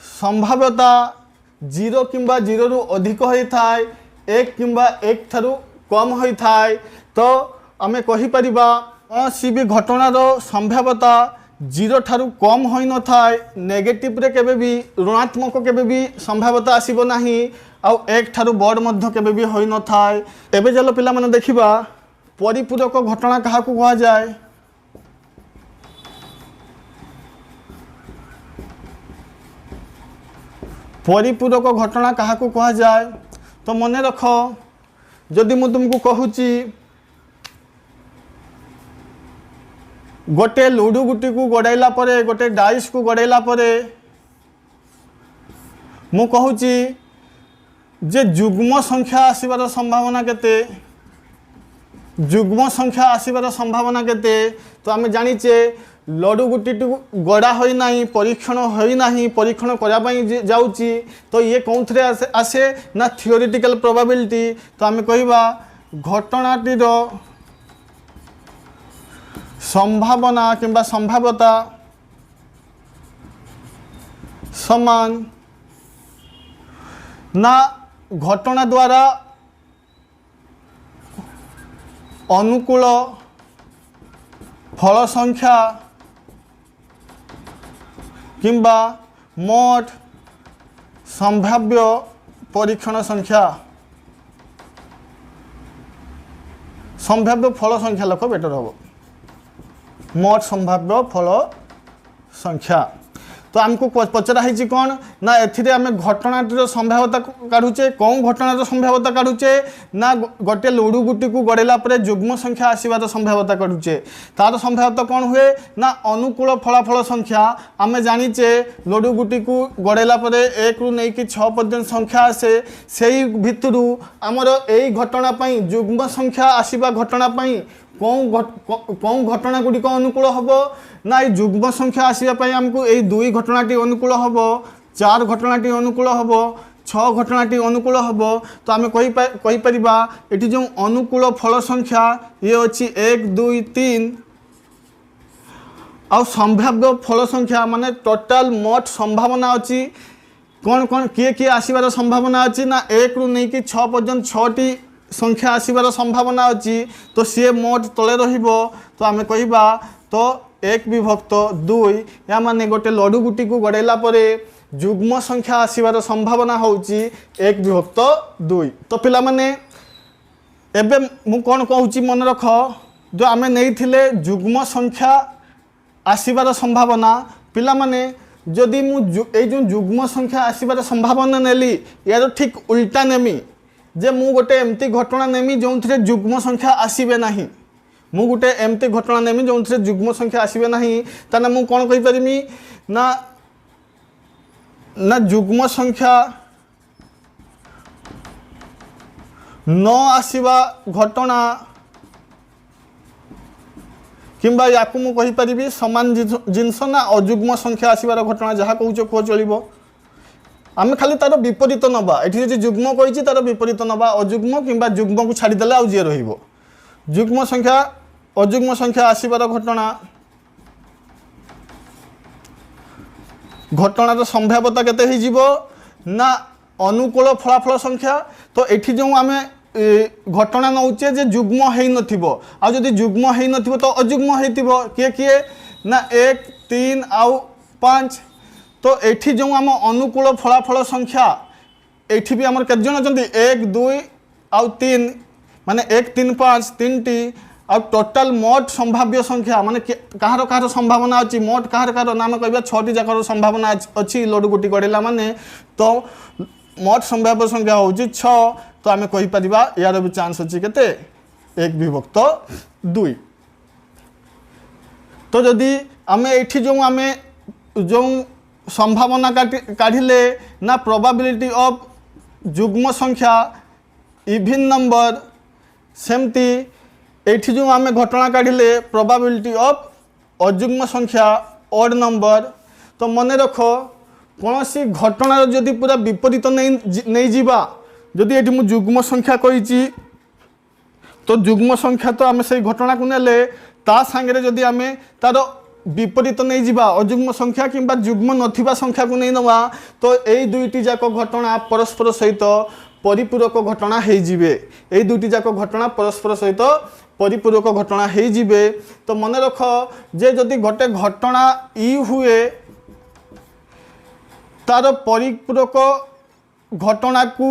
संभाव्यता 0 किंबा 0 रु अधिक होई थाए 1 किंबा 1 ठारू कम होई थाए तो आमे कहि परिबा कौनसी भी घटनार संभाव्यता 0 ठारू कम होई न थाए नेगेटिव रे केबे भी ऋणात्मक केबे भी संभाव्यता आसीबो नाही आ 1 ठारू बड़ मध्य केबे भी होई न थाए एबे चलो पिला माने देखिबा परिपूरक घटना कहा को कहा जाए परिपूरक घटना कहा को कहा जाए तो मने रख जदि मु तुमको कहूची गोटे लुडू गुटी को गड़ाइला परे गोटे डाइस को गड़ाइला परे मु कहूची जे जुग्म संख्या आसीबार संभावना केते जुग्म संख्या आसीबार संभावना केते तो आमे जानिचे लडू गुटी गड़ा होई नाही परीक्षण होई नाही परीक्षण करने जाऊँगी तो ये कौन थे आसे ना थियोरिटिकल प्रोबेबिलिटी तो आम कहवा घटनाटीर संभावना किंबा संभाव्यता समान ना घटना द्वारा अनुकूल फल संख्या किंबा मोट संभाव्य परीक्षण संख्या संभाव्य फल संख्या लख बेटर हम मोट संभाव्य फल संख्या तो आमको पचरा है कौन ना एथिरे आम घटनाटीर संभाव्यता काढ़ुचे कौन घटनार संभाव्यता काढ़ुचे ना गोटे लुडु गुटी को गड़ेला परे जुग्म संख्या आसबार संभाव्यता काढ़ुचे तार संभाव्यता कौन हुए ना अनुकूल फलाफल संख्या आम जानीचे लुडु गुटी को गड़ेला परे 1 रु नहीं कि 6 पर्यंत संख्या आसे से भितरु आमर यही घटना जुग्म संख्या आसवा घटना कौन घटना गुड़िक अनुकूल हम ना ये जुग्म संख्या आसवाई आमको यही 2 घटनाटी अनुकूल हम 4 घटनाटी अनुकूल हम 6 घटनाटी अनुकूल हम तो आम कहीपर ये जो अनुकूल फल संख्या ये अच्छी 1 2 3 आ संभाव्य फल संख्या माने टोटाल मोट संभावना अच्छी कौन कौन किए किए आसबार संभावना अच्छी ना 1 रु नहीं कि 6 पर्यंत 6टी संख्या आसबार संभावना अच्छी तो सी मोट तले रहिबो तो आम कहिबा तो 1 विभक्त 2 या माने गोटे लडु गुटी को गड़ेला परे जुग्म संख्या आसबार संभावना होउची 1 विभक्त 2 तो पिला माने एबे मु कोन कहूची मन रख जो आम नहीं थिले जुग्म संख्या आसबार संभावना पिला माने जदि मु ए जो जुग्म संख्या आसबार संभावना नेली यार ठीक उल्टा नेमी जे मु गोटे एमती घटना नेमी जो थे जुग्म संख्या आसबे नहीं मु गोटे एमती घटना नेमी जो थे जुग्म संख्या आसबे नहीं ताना मु कौन कहि परिमी ना ना जुग्म संख्या न आसवा घटना किंबा याकू मु कहि परिबी समान जिनस ना अजुग्म संख्या आसवार घटना जहाँ कहूच कह चलो आम खाली तार विपरीत नवा ये जो जुग्म कही तार विपरीत नवा अजुग्म किंबा जुग्म को छाड़देले आउ जी रही जुग्म संख्या अजुग्म संख्या आसबार घटना घटनार संभाव्यता केते हो ना अनुकूल फलाफल संख्या तो ये जो आम घटना नौचे जे जुग्म है नदी जुग्म है न तो अजुग्म हो किए किए ना 1 3 आउ 5 तो ये जो आम अनुकूल फलाफल संख्या ये भी आम केत जन अच्छा 1 2 आउ 3 माने 1 3 5 3टी आ टोटाल मोट संभाव्य संख्या माने कहार कहार संभावना अच्छी मोट कहार कहार नाम कह 6टी जाकर संभावना अच्छी लडु गुटी गड़ेला माने तो मोट संभाव्य संख्या हूँ 6 तो आम कहीपर यार भी चांस अच्छी केते 1 विभक्त 2 तो जदि आम ये जो आम जो संभावना काढ़िले ना प्रोबेबिलिटी ऑफ जुग्म संख्या इवन नंबर सेमती ये जो आम घटना काढ़िले प्रोबेबिलिटी ऑफ अजुग्म संख्या ऑड नंबर तो मन रख कौन सी घटनार जदि पूरा विपरीत नहीं जीवा जदि ये मु जुग्म संख्या कही तो जुग्म संख्या तो आम से घटना को नेले ता सांगे जदि आम तार विपरीत नहीं जीवा अजुग्म संख्या किंबा जुग्म नथिबा संख्या को नहीं नवा तो यही 2टी जाक घटना परस्पर सहित परिपूरक घटना हो जिवे यही 2टी जाक घटना परस्पर सहित परिपूरक घटना हो जिवे तो मन रख जे जदि गोटे घटना ई हुए तार परिपूरक घटना को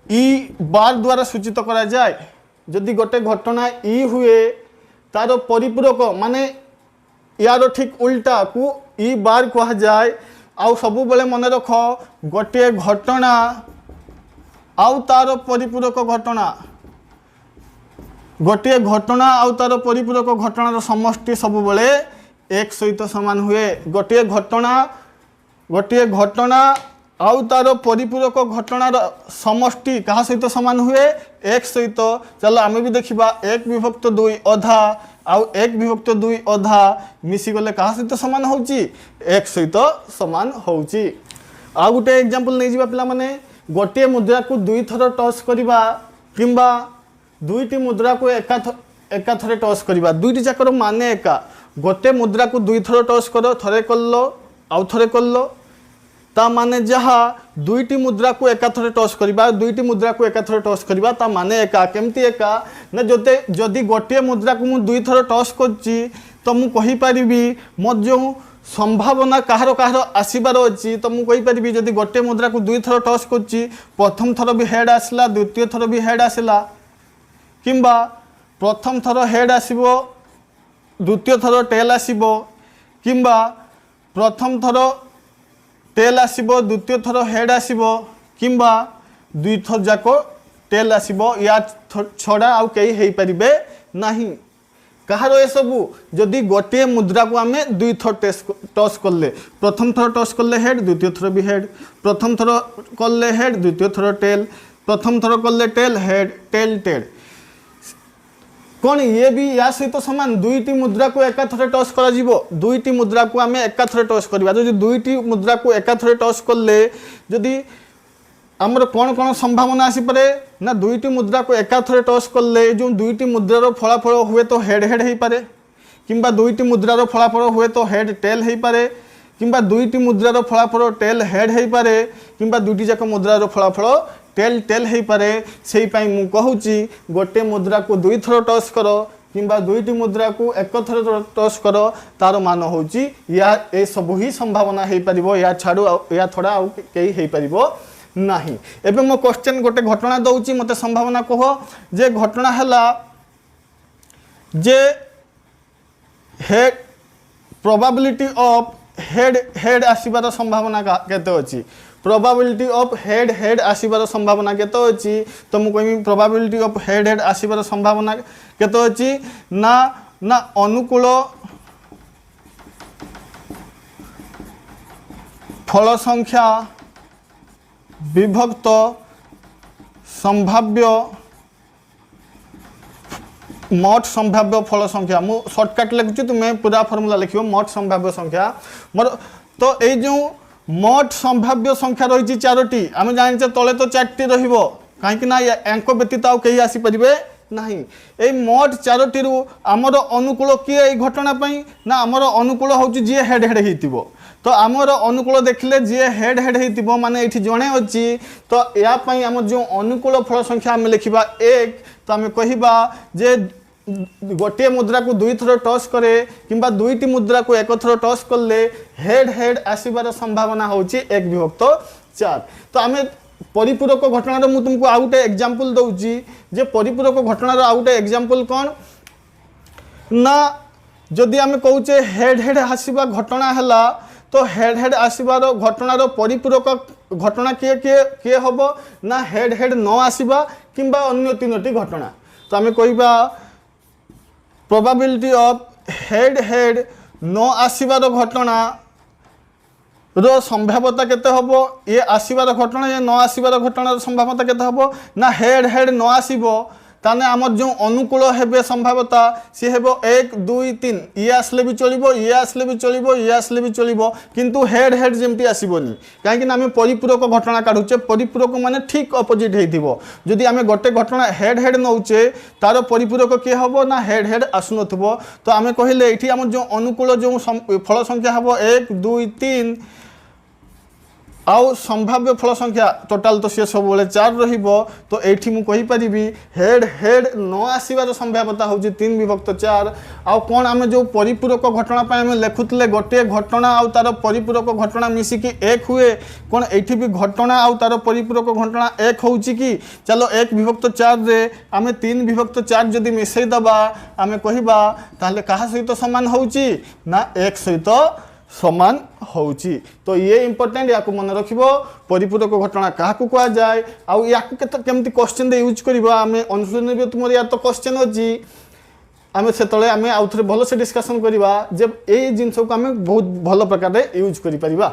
ई बार द्वारा सूचित करा जाए जदि गोटे घटना ई हुए तार परिपूरक माने यार ठीक उल्टा को ई बार कह जाए आउ सब बेले मन रख गोटे घटना आउ तार परिपूरक घटना गोटे घटना आउ तार परिपूरक घटनार समष्टि सब बेले 1 सहित सामान हुए गोटे घटना आउ तार परिपूरक घटनार समष्टि क्या सहित सामान हुए 1 सहित चलो आम भी देखा 1 विभक्त 2 अधा आउ 1 विभक्त 2 अधा मिसीगले क्या सहित सामान होची 1 सहित सामान होची। आ गोटे एग्जांपल नहीं जिबा पिला माने गोटे मुद्रा को 2 थर टच करिबा किंबा दुईटी मुद्रा को एका थरे टच करवा दुईटी जाकर माने एका गोटे मुद्रा को दुई थर टच कर थरे कल आउ थरे कल ता माने जहा दुईटी मुद्रा को एका थरे टच करवा दुईटी मुद्रा को एका थरे टच करवा ता माने एका केमती एका ना जदि गोटे मुद्रा को मु दुई थर टच करची तो मु कहि परिबी मोर जो संभावना कहार कहार आसबार अच्छी तो मुझे कहीपरि जदि गोटे मुद्रा को दुई थर टच कर प्रथम थर भी हेड आसला द्वितीय थर भी हेड आसला किंबा प्रथम थर हेड आसबो द्वितीय थर टेल आसबो किंबा प्रथम थर टेल आसबो द्वितीय थर हेड आसबो किंबा दुई थर जाक टेल आसबो या छड़ा आउ कई हेई परिबे नहीं कहार ए सबू जदि गोटे मुद्रा को आम दुई थर टच कले प्रथम थर टच कले हेड द्वितीय थर भी हेड प्रथम थर कले हेड द्वितीय थर टेल प्रथम थर कले टेल हेड टेल टेल कौन ये भी या सहित सामान दुईटी मुद्रा को एका थरे टच करा जीवो दुईटी मुद्रा को आम एका थरे टच करवा जदि दुईटी मुद्रा को एका थरे टच कले जदि आमर कौन कौन संभावना आसीपे ना दुईटी मुद्रा को एका थरे टच कले जो दुईटी मुद्रार फलाफल हुए तो हेड हेड हो पारे किंबा दुईटी मुद्रार फलाफल हुए तो हेड टेल हो पारे किंबा दुईटी मुद्रार फलाफल टेल हेड हो पारे किंबा दुईटी जाक मुद्रार फलाफल टेल टेल हो पारे से मु कहूची गोटे मुद्रा को दुई थर टच कर किंबा दुईटी मुद्रा को एक थर टच कर तार मान होची या ए सब ही संभावना हो पार या छाड़ू या थोड़ा आउ कई हो पार नहीं एवं मो क्वेश्चन गोटे घटना दौची मत संभावना कह जे घटना है जे head probability of head head आसबार संभावना केते अछि प्रोबेबिलिटी ऑफ हेड हेड आसबार संभावना केते अछि तो मु कहमी प्रोबेबिलिटी ऑफ हेड हेड आसबार संभावना केते अछि ना ना अनुकूल फल संख्या विभक्त संभाव्य मोट संभाव्य फल संख्या मु शॉर्टकट लिखुची तुम्हें पूरा फॉर्मूला लिखियो मोट संभाव्य संख्या मोर तो ये जो मोट संभाव्य संख्या रही चारोटी आम जाने तले तो चारटी रहिबो कहीं ना यांक व्यतीत आउ कहीं आसी परिबे नहीं ए मोट चारोटी आमर अनुकूल किए घटना ना आमर अनुकूल होची जी हेड हेड हेतिबो तो आमर अनुकूल देखले जी हेड हेड हेतिबो माने एठी जणे अछि तो या पई आम जो अनुकूल फल संख्या आम लिखिबा 1 तो आम कहिबा जे गोटे मुद्रा को दुई थर टच करे किंबा दुईटी मुद्रा को एक थर टच करले हेड हेड आसबार संभावना होची 1/4 तो आम परिपूरक घटनार मु तुमको आउ गोटे एग्जांपल दउची जे परिपूरक घटनार आउ गोटे एग्जांपल कोन ना जदि आम कहूचे हेड हेड आसबा घटना हैला तो हेड हेड आसबार घटनार परिपूरक घटना किए किए किए हम ना हेड हेड न आसबा किंबा अन्य तीनोटी घटना तो आम कहबा प्रोबेबिलिटी ऑफ हेड हेड न आसबार घटना रो संभाव्यता केते हबो ये आसबार घटना ये न आसबार घटनार संभाव्यता केते हबो ना हेड हेड न आसबो ताने आमर जो अनुकूल हेबे संभाव्यता सी हेबो 1 2 3 ये आसले भी चलिबो ये आसले भी चलिबो ये आसले भी चलिबो किंतु हेड हेड जेमती आसीबोनी काहेकि आम परिपूरक घटना काढुचे परिपूरक माने ठीक ऑपोजिट हेइथिबो जदि आम गोटे घटना हेड हेड नौचे तार परिपूरक के हबो ना हेड हेड आसुनथबो तो आम कहिले एठी आम जो अनुकूल जो फल संख्या हबो 1 2 3 आउ संभाव्य फल संख्या टोटाल तो सी सब 4 रहिबो तो एठी मु कहि परिबी हेड हेड न आसीबार संभाव्यता होची 3/4 आउ कोन आमे जो परिपूरक घटना पय आमे लेखुतले गोटे घटना आउ तार परिपूरक घटना मिसी कि 1 हुए कोन एठी भी घटना आउ तार परिपूरक घटना 1 होची कि चलो 1/4 रे आमे 3/4 जदि मिसई दबा आमे कहिबा ताले कहा सहित समान होची ना 1 सहित समान होची तो ये इंपोर्टेंट या मन रखिबो परिपूरक घटना क्या कह जाए आउ या केमती क्वेश्चन दे यूज करबा आमे अनुसूचन तुम या तो क्वेश्चन अछि आमे से तळे आमे आउ थरे भलो से डिस्कशन करबा जे ए जिंस को आमे बहुत भलो प्रकार रे यूज करि परिबा।